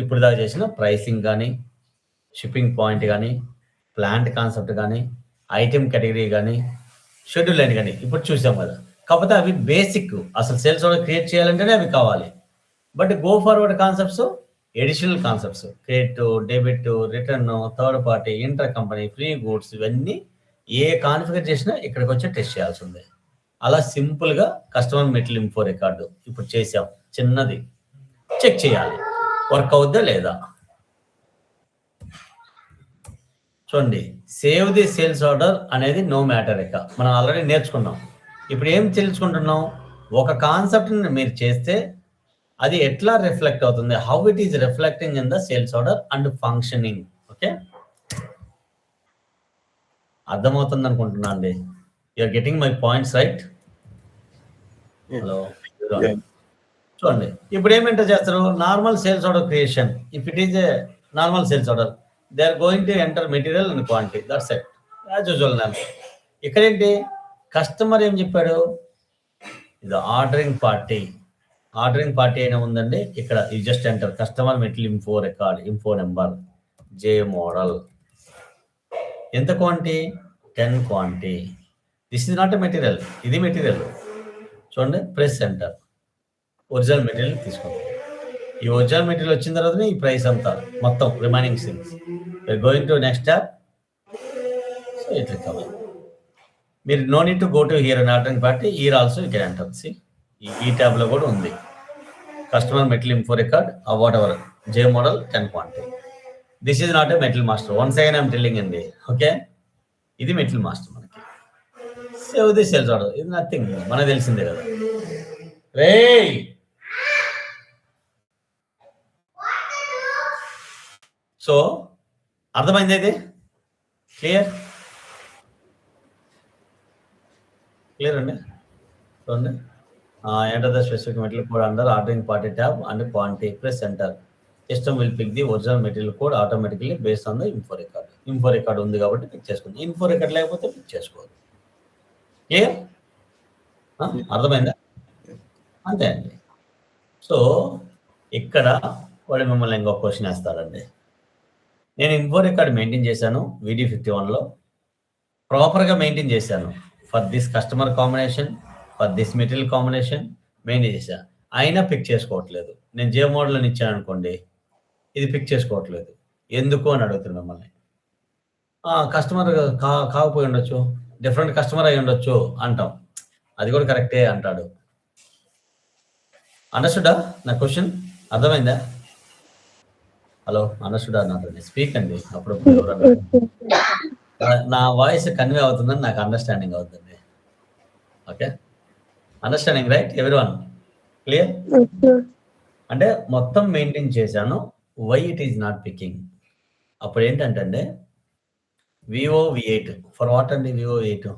B: ఇప్పుడు దాకా చేసిన ప్రైసింగ్ కానీ, షిప్పింగ్ పాయింట్ కానీ, ప్లాంట్ కాన్సెప్ట్ కానీ, ఐటెం కేటగిరీ కానీ, షెడ్యూల్ లైన్ కానీ ఇప్పుడు చూసాం కదా. కాకపోతే అవి బేసిక్, అసలు సేల్స్ ఆర్డర్ క్రియేట్ చేయాలంటేనే అవి కావాలి. But go forward concepts additional concepts, credit, debit, return, third party, inter company, free goods, ఇవన్నీ ఏ కాన్ఫిగర్ చేసినా ఇక్కడికి వచ్చి టెస్ట్ చేయాల్సి ఉంది. అలా సింపుల్గా కస్టమర్ మెటీరియల్ ఇన్ఫో రికార్డు ఇప్పుడు చేసాం, చిన్నది చెక్ చేయాలి వర్క్ అవుద్దా లేదా. చూడండి, సేవ్ ది సేల్స్ ఆర్డర్ అనేది నో మ్యాటర్. ఇక మనం ఆల్రెడీ నేర్చుకున్నాం. ఇప్పుడు ఏం తెలుసుకుంటున్నాం, ఒక కాన్సెప్ట్ని మీరు చేస్తే అది ఎట్లా రిఫ్లెక్ట్ అవుతుంది, how it is reflecting in the sales order and functioning. Okay, అర్థమవుతుంది అనుకుంటున్నా అండి. You're getting my points right? Hello, చూడండి ఇప్పుడు ఏమంటే చేస్తారు, normal sales order creation. If it is a normal sales order, they are going to enter material and quantity, that's it, as usual. ఇక్కడేంటి, customer ఏం చెప్పాడు, ఇది ఆర్డరింగ్ పార్టీ. ఆర్డరింగ్ పార్టీ అయినా ఉందండి. ఇక్కడ ఈ just enter customer material info record, info number, J model, ఎంత quantity, 10 quantity. This is not a material, ఇది మెటీరియల్. చూడండి, ప్రెస్ ఎంటర్, ఒరిజినల్ మెటీరియల్ తీసుకోండి. ఈ ఒరిజినల్ మెటీరియల్ వచ్చిన తర్వాతనే ఈ ప్రైస్ అంతా మొత్తం remaining things. Going to next tab. So ఇట్లా కావాలి, మీరు no need to go to here and ordering party, here also you can enter. See ఈ ట్యాబ్లో కూడా ఉంది customer material info record, whatever, J model, 10 quantity. This is not a material master. Once again I'm telling అండి. Okay, ఇది material master. మనకి save the sales order, ఇది nothing, మనకు తెలిసిందే కదా. రే సో అర్థమైంది, ఇది క్లియర్? క్లియర్ అండి. చూడండి, enter the specific material code under ordering party tab and quantity, press enter. System will pick the original material code automatically based on the info record. Info record ఉంది కాబట్టి pick చేసుకుంది, info record లేకపోతే pick చేసుకోవాలి. Clear? అర్థమైందా? అంతే అండి. So ఇక్కడ వాడు మిమ్మల్ని ఇంకో క్వశ్చన్ వేస్తారండి. నేను ఇన్ఫో రికార్డ్ మెయింటైన్ చేశాను VD51లో, ప్రాపర్గా మెయింటైన్ చేశాను for this customer combination, for this material combination maintain చేశాను, అయినా పిక్ చేసుకోవట్లేదు. నేను జే మోడల్ అని ఇచ్చాను అనుకోండి, ఇది పిక్ చేసుకోవట్లేదు, ఎందుకు అని అడుగుతుంది మిమ్మల్ని. కస్టమర్ కాకపోయి ఉండొచ్చు, డిఫరెంట్ కస్టమర్ అయి ఉండొచ్చు అంటాం, అది కూడా కరెక్టే అంటాడు. అండర్స్టూడా నా క్వశ్చన్? అర్థమైందా? హలో, అండర్స్టూడా? నాకు స్పీక్ అండి. అప్పుడు నా వాయిస్ కన్వే అవుతుందని నాకు అండర్స్టాండింగ్ అవుతుంది. Okay, understanding right everyone? Clear? అంటే మొత్తం మెయింటైన్ చేశాను, why it is not picking. అప్పుడు ఏంటంటే వివో V8 ఫర్ వాట్ అండి? Vivo V8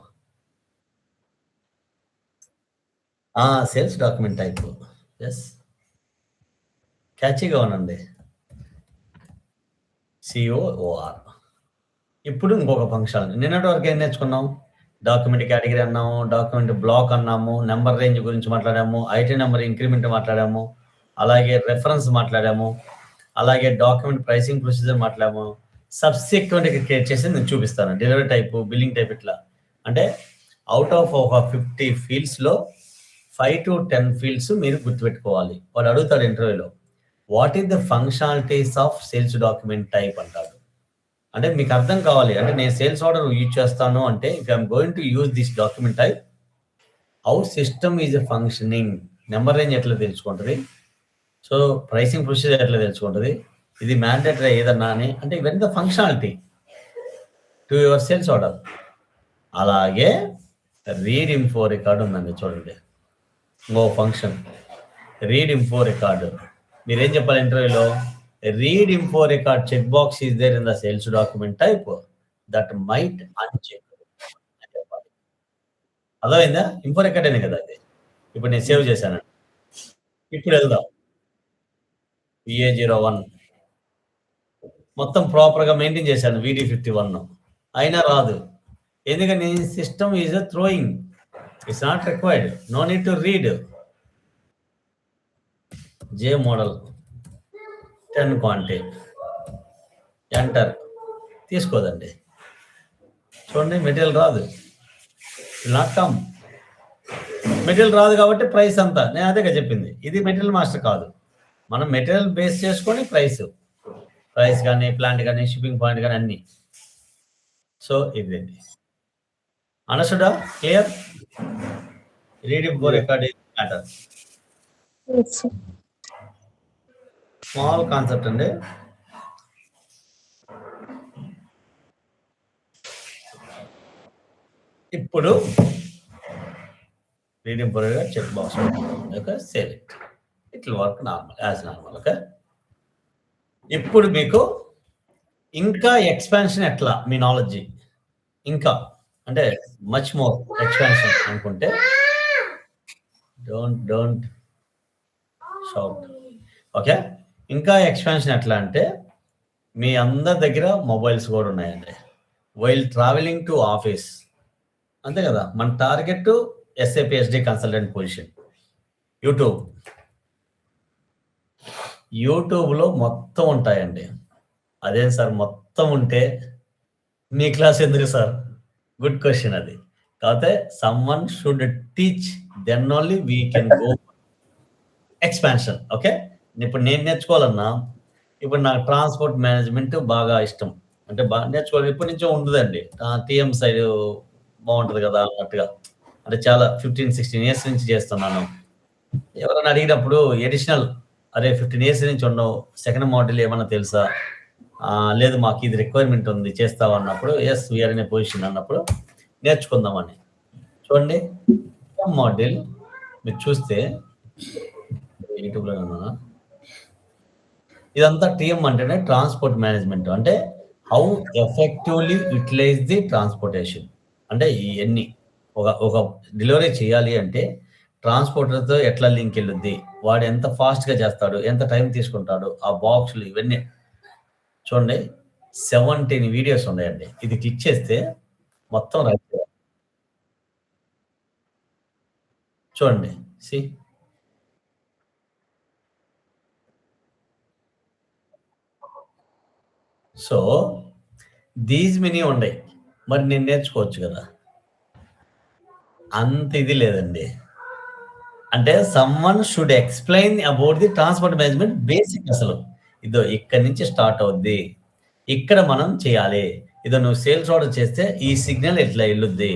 B: sales document type. Yes, క్యాచీగా ఉనండి, COOR. ఇప్పుడు ఇంకొక ఫంక్షన్. నిన్నటి వరకు ఏం నేర్చుకున్నాం? డాక్యుమెంట్ కేటగిరీ అన్నాము, డాక్యుమెంట్ బ్లాక్ అన్నాము, నెంబర్ రేంజ్ గురించి మాట్లాడాము, ఐటీ నెంబర్ ఇంక్రిమెంట్ మాట్లాడాము, అలాగే రెఫరెన్స్ మాట్లాడాము, అలాగే డాక్యుమెంట్ ప్రైసింగ్ ప్రొసీజర్ మాట్లాడాము. సబ్సిక్వెంట్ క్రియేట్ చేసి నేను చూపిస్తాను. డెలివరీ టైప్, బిల్లింగ్ టైప్, ఇట్లా. అంటే అవుట్ ఆఫ్ ఒక 50 ఫీల్డ్స్లో 5 to 10 ఫీల్డ్స్ మీరు గుర్తుపెట్టుకోవాలి. వాడు అడుగుతాడు ఇంటర్వ్యూలో, what is the functionalities of sales document type అంటాడు. అంటే మీకు అర్థం కావాలి, అంటే నేను సేల్స్ ఆర్డర్ యూజ్ చేస్తాను అంటే if I'm going to use this document type, how system is functioning, number range ఎట్లా తెలుసుకుంటుంది, సో ప్రైసింగ్ ప్రొసీజర్ ఎట్లా తెలుసుకుంటుంది, ఇది మ్యాండేటరీ ఏదన్నా అని, అంటే ఇవన్నీ the functionality to your sales order. అలాగే రీడ్ ఇన్ఫో రికార్డ్ ఉందండి, చూడండి ఇంకో ఫంక్షన్, రీడ్ ఇన్ఫో రికార్డు. మీరేం చెప్పాలి ఇంటర్వ్యూలో? Read info record check box is there in the sales document type that might uncheck అని చెప్పాలి. అర్థమైందా? ఇన్ఫో రికార్డ్ అనే కదా అది. ఇప్పుడు నేను సేవ్ చేశాను. ఇప్పుడు వెళ్దాం, VA01 మొత్తం ప్రాపర్గా మెయింటైన్ చేశాను VD51, అయినా రాదు. ఎందుకని? System is throwing, it's not required, no need to read. J model 10 quantity, enter. తీసుకోదండి. చూడండి, మెటీరియల్ రాదు, నాట్ కమ్. మెటీరియల్ రాదు కాబట్టి ప్రైస్ అంతా నేను అదే చెప్పింది, ఇది మెటీరియల్ మాస్టర్ కాదు. మనం మెటీరియల్ బేస్ చేసుకొని ప్రైస్ కానీ ప్లాంట్ కానీ షిప్పింగ్ పాయింట్ కానీ అన్ని. సో ఇదండి. అనసుడా clear? Read before recording matter.
E: Yes, sir.
B: Small concept అండి. ఇప్పుడు రీడింగ్ పొరగా check box okay, save it. It will work normal as normal. Okay, ఇప్పుడు మీకు ఇంకా ఎక్స్పాన్షన్ ఎట్లా మీ నాలెడ్జ్ ఇంకా అంటే మచ్ మోర్ ఎక్స్పాన్షన్ అనుకుంటే డోంట్ షౌట్. ఓకే, ఇంకా ఎక్స్పాన్షన్ ఎట్లా అంటే మీ అందరి దగ్గర మొబైల్స్ కూడా ఉన్నాయండి. వైల్ ట్రావెలింగ్ టు ఆఫీస్ అంతే కదా, మన target SAP SD consultant position. యూట్యూబ్లో మొత్తం ఉంటాయండి. అదేం సార్ మొత్తం ఉంటే మీ క్లాస్ ఎందుకు సార్? గుడ్ క్వశ్చన్ అది. కాకపోతే someone should teach, then only we can go expansion. Okay, ఇప్పుడు నేను నేర్చుకోవాలన్నా, ఇప్పుడు నాకు ట్రాన్స్పోర్ట్ మేనేజ్మెంట్ బాగా ఇష్టం అంటే బాగా నేర్చుకోవాలి. ఇప్పటి నుంచో ఉంటుందండి. TM సైడ్ బాగుంటుంది కదా అన్నట్టుగా, అంటే చాలా 15-16 ఇయర్స్ నుంచి చేస్తున్నాను. ఎవరైనా అడిగినప్పుడు ఎడిషనల్, అరే 15 ఇయర్స్ నుంచి ఉన్నావు, సెకండ్ మోడల్ ఏమన్నా తెలుసా? లేదు మాకు ఇది రిక్వైర్మెంట్ ఉంది చేస్తావా అన్నప్పుడు, yes we're in a position అన్నప్పుడు నేర్చుకుందామని. చూడండి మోడల్ మీరు చూస్తే యూట్యూబ్లో ఉన్నా, ఇదంతా TM అంటేనే ట్రాన్స్పోర్ట్ మేనేజ్మెంట్. అంటే how effectively utilize the transportation. అంటే ఇవన్నీ ఒక డెలివరీ చేయాలి అంటే ట్రాన్స్పోర్టర్తో ఎట్లా లింక్ వెళ్ళుద్ది, వాడు ఎంత ఫాస్ట్గా చేస్తాడు, ఎంత టైం తీసుకుంటాడు, ఆ బాక్సులు ఇవన్నీ చూడండి. 17 వీడియోస్ ఉన్నాయండి. ఇది క్లిక్ చేస్తే మొత్తం రైట్ చూడండి. సి సో దీస్ మినీ ఉన్నాయి, మరి నేను నేర్చుకోవచ్చు కదా. అంత ఇది లేదండి. అంటే someone should explain about the transport management basic. అసలు ఇదో ఇక్కడ నుంచి స్టార్ట్ అవుద్ది, ఇక్కడ మనం చేయాలి. ఇదో నువ్వు సేల్స్ ఆర్డర్ చేస్తే ఈ సిగ్నల్ ఎట్లా వెళ్ళుద్ది,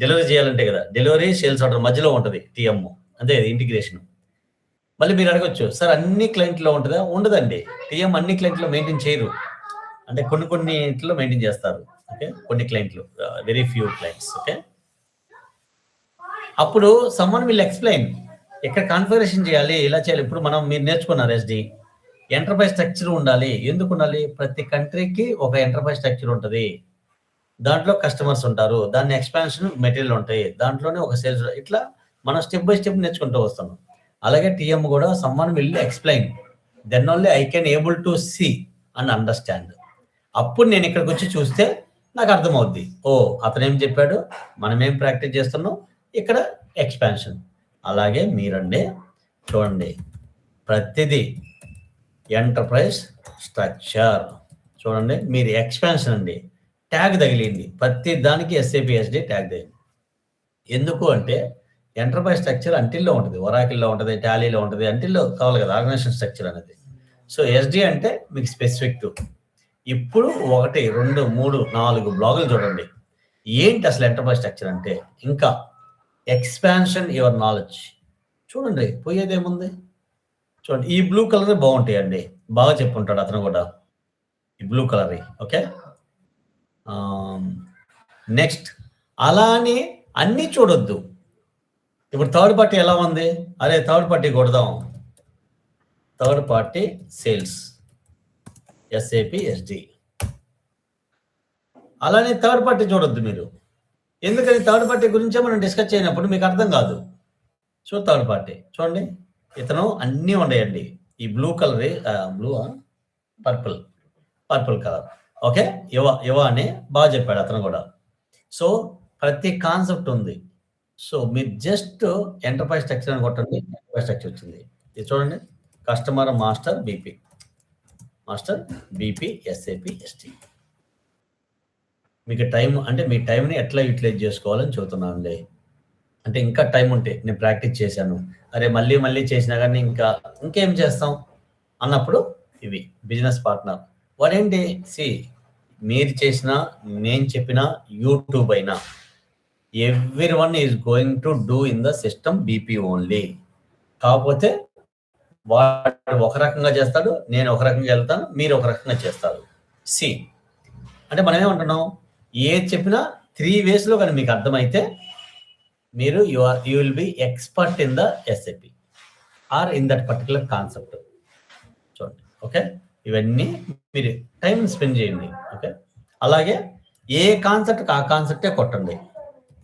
B: డెలివరీ చేయాలంటే కదా, డెలివరీ సేల్స్ ఆర్డర్ మధ్యలో ఉంటుంది TM, అంతే ఇంటిగ్రేషన్. మళ్ళీ మీరు అడగచ్చు, సార్ అన్ని క్లయింట్లో ఉంటుందా? ఉండదండి. TM అన్ని క్లయింట్లో మెయింటైన్ చేయరు, అంటే కొన్నిట్లో మెయింటైన్ చేస్తారు. ఓకే, కొన్ని క్లయింట్లు, వెరీ ఫ్యూ క్లయింట్స్. ఓకే, అప్పుడు సమ్మన్ విల్ ఎక్స్ప్లెయిన్ ఎక్కడ కాన్ఫిగరేషన్ చేయాలి, ఇలా చేయాలి. ఇప్పుడు మీరు నేర్చుకున్నారు SD ఎంటర్ప్రైజ్ స్ట్రక్చర్ ఉండాలి. ఎందుకు ఉండాలి? ప్రతి కంట్రీకి ఒక ఎంటర్ప్రైజ్ స్ట్రక్చర్ ఉంటుంది, దాంట్లో కస్టమర్స్ ఉంటారు, దాన్ని ఎక్స్పాన్షన్ మెటీరియల్ ఉంటాయి, దాంట్లోనే ఒక సేల్స్, ఇట్లా మనం స్టెప్ బై స్టెప్ నేర్చుకుంటూ వస్తున్నాం. అలాగే TM కూడా someone will explain, then only I can able to see and understand. అప్పుడు నేను ఇక్కడికి వచ్చి చూస్తే నాకు అర్థమవుద్ది, ఓ అతను ఏం చెప్పాడు, మనం ఏం ప్రాక్టీస్ చేస్తున్నాం, ఇక్కడ ఎక్స్పాన్షన్. అలాగే మీరండి చూడండి, ప్రతిదీ ఎంటర్ప్రైజ్ స్ట్రక్చర్ చూడండి. మీరు ఎక్స్పాన్షన్ అండి, ట్యాగ్ తగిలింది, ప్రతి దానికి SAP SD ట్యాగ్ తగిలింది. ఎందుకు అంటే ఎంటర్ప్రైజ్ స్ట్రక్చర్ అంటిల్లో ఉంటుంది, ఒరాకిల్లో ఉంటుంది, టాలీలో ఉంటుంది, అంటిల్లో కావాలి కదా ఆర్గనైజేషన్ స్ట్రక్చర్ అనేది. సో SD అంటే మీకు స్పెసిఫిక్. ఇప్పుడు 1, 2, 3, 4 బ్లాగులు చూడండి. ఏంటి అసలు ఎంటర్ప్రైజ్ స్ట్రక్చర్ అంటే? ఇంకా ఎక్స్పాన్షన్ యువర్ నాలెడ్జ్. చూడండి, పోయేదేముంది చూడండి. ఈ బ్లూ కలర్ బాగుంటాయండి, బాగా చెప్పుకుంటాడు అతను కూడా, ఈ బ్లూ కలర్. ఓకే, నెక్స్ట్ అలా అని అన్నీ చూడొద్దు. ఇప్పుడు థర్డ్ పార్టీ ఎలా ఉంది, అరే థర్డ్ పార్టీ కొడదాం, third party sales SAP SD. అలానే థర్డ్ పార్టీ చూడొద్దు మీరు, ఎందుకని థర్డ్ పార్టీ గురించే మనం డిస్కస్ చేయనప్పుడు మీకు అర్థం కాదు. సో థర్డ్ పార్టీ చూడండి, ఇతను అన్నీ ఉన్నాయండి. ఈ blue colour, purple colour. Okay, యువ అని బాగా చెప్పాడు అతను కూడా. సో ప్రతి కాన్సెప్ట్ ఉంది. సో మీరు జస్ట్ ఎంటర్ప్రైజ్ స్ట్రక్చర్ అని కొట్టండి, ఎంటర్ప్రైజ్ స్ట్రక్చర్ వచ్చింది. ఇది చూడండి, customer master BP SAP SD. మీకు టైం అంటే మీ టైంని ఎట్లా యూటిలైజ్ చేసుకోవాలని చెబుతున్నాను అండి. అంటే ఇంకా టైం ఉంటే నేను ప్రాక్టీస్ చేశాను, అరే మళ్ళీ మళ్ళీ చేసినా కానీ ఇంకేం చేస్తాం అన్నప్పుడు ఇవి బిజినెస్ పార్ట్నర్. వాడేంటి మీరు చేసిన, నేను చెప్పిన యూట్యూబ్ అయినా everyone is going to do in the system BP only. కాకపోతే వాడు ఒక రకంగా చేస్తాడు, నేను ఒక రకంగా వెళ్తాను, మీరు ఒక రకంగా చేస్తారు. అంటే మనం ఏమంటున్నాం, ఏది చెప్పినా 3 waysలో కానీ మీకు అర్థమైతే మీరు you will be expert in the SAP or in that particular concept. చూడండి, ఓకే, ఇవన్నీ మీరు టైం స్పెండ్ చేయండి. ఓకే, అలాగే ఏ కాన్సెప్ట్ ఆ కాన్సెప్టే కొట్టండి.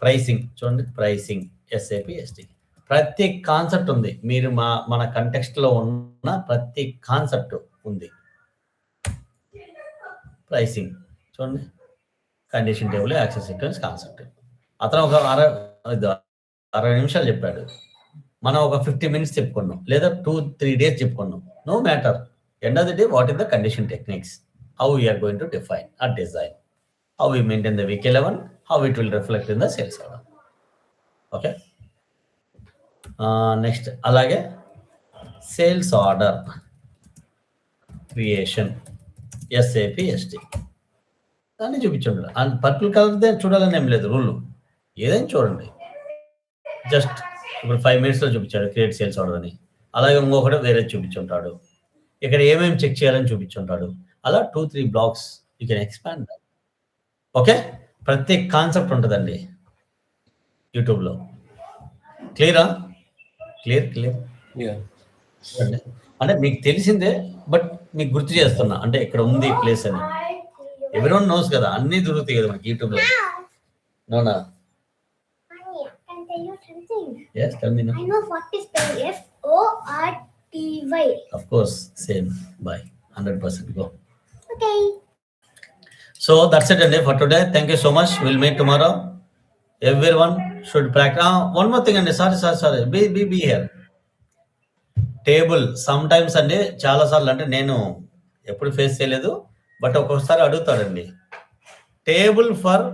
B: ప్రైసింగ్ చూడండి, ప్రైసింగ్ SAP SD ప్రతి కాన్సెప్ట్ ఉంది. మీరు మన కంటెక్స్ట్ లో ఉన్న ప్రతి కాన్సెప్ట్ ఉంది. ప్రైసింగ్ చూడండి, condition table, access sequence concept. అతను ఒక 60 నిమిషాలు చెప్పాడు, మనం ఒక 50 minutes చెప్పుకున్నాం, లేదా 2-3 days చెప్పుకున్నాం. No matter, end of the day what is the condition techniques, how we're going to define or design, how we maintain the VK11, how it will reflect in the sales order. Okay. Next, alage sales order creation SAP SD దాన్ని చూపించండి. And purple కలర్దే చూడాలని ఏం లేదు rule, ఏదైనా చూడండి. Just ఇప్పుడు 5 minutes చూపించాడు create sales order అని, అలాగే ఇంకొకటి వేరే చూపించుంటాడు, ఇక్కడ ఏమేమి చెక్ చేయాలని చూపించుంటాడు. అలా 2-3 blocks you can expand. Okay, ప్రతి కాన్సెప్ట్ ఉంటుందండి యూట్యూబ్లో. క్లియర్. అంటే మీకు తెలిసిందే, బట్ మీకు గుర్తు చేస్తున్నా, అంటే ఇక్కడ ఉంది ప్లేస్ అని. ఎవరివన్ నోస్ కదా, అన్నీ దొరుకుతాయి కదా మనకి యూట్యూబ్లో. నోనా? Yes, tell me now.
F: I know what is spelled FORTY.
B: Of course, same. Bye. 100% go.
F: Okay.
B: So that's it for today. Thank you so much. We'll meet tomorrow. Everyone should practice. One more thing, and sorry. Be here. Table. Sometimes and చాలా సార్లు అంటే నేను ఎప్పుడు face చేయలేదు, but ఒక్కొక్కసారి అడుగుతాడండి. Table for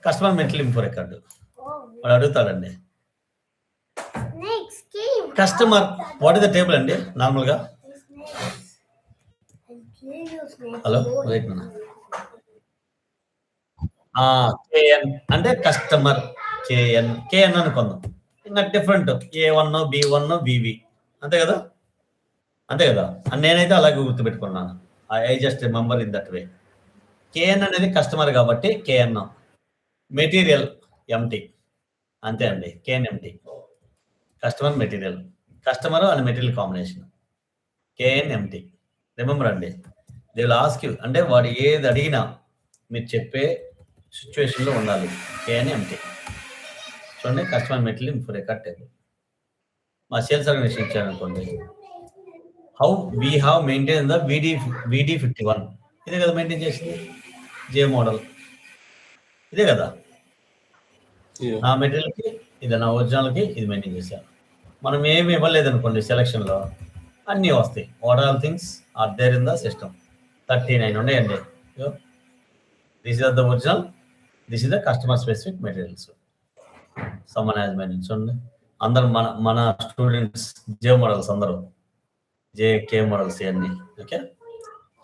B: customer mental info record వాడు అడుగుతాడండి. Customer what is the table అండి నార్మల్గా? హలో వెయిట్ నా KN అంటే కస్టమర్ KN అనుకుందాం. ఇంకా డిఫరెంట్ A1 B1 BV అంతే కదా. నేనైతే అలాగే గుర్తుపెట్టుకున్నాను. I just remember in that way. KN అనేది కస్టమర్ కాబట్టి KN. మెటీరియల్ MT అంతే అండి. KN MT customer material, customer and material combination KN MT. Remember అండి, దే విల్ ఆస్క్ యూ, అంటే వాడు ఏది అడిగినా మీరు చెప్పే సిచ్యువేషన్లో ఉండాలి. KN MT చూడండి, customer material info record table. మా సేల్స్ ఆర్గనైజేషన్ ఇచ్చాను అనుకోండి, how we have maintain the VD51 ఇదే కదా మెయింటైన్ చేసింది. J మోడల్ ఇదే కదా. నా మెటీరియల్కి ఇది, నా ఒరిజినల్కి ఇది మెయింటైన్ చేశాను. మనం ఏమి ఇవ్వలేదు అనుకోండి, సెలక్షన్లో అన్నీ వస్తాయి. What all things are there in the system. 39 ఉన్నాయండి. This is the original, this is the customer specific materials. Someone has maintain చూడండి. అందరూ మన స్టూడెంట్స్ J మోడల్స్, అందరూ JK మోడల్స్ ఇవన్నీ. ఓకే,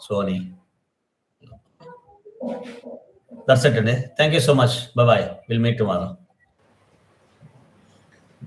B: సోనీ. దట్స్ ఇట్ అండి. Thank you so much. Bye. Will meet tomorrow.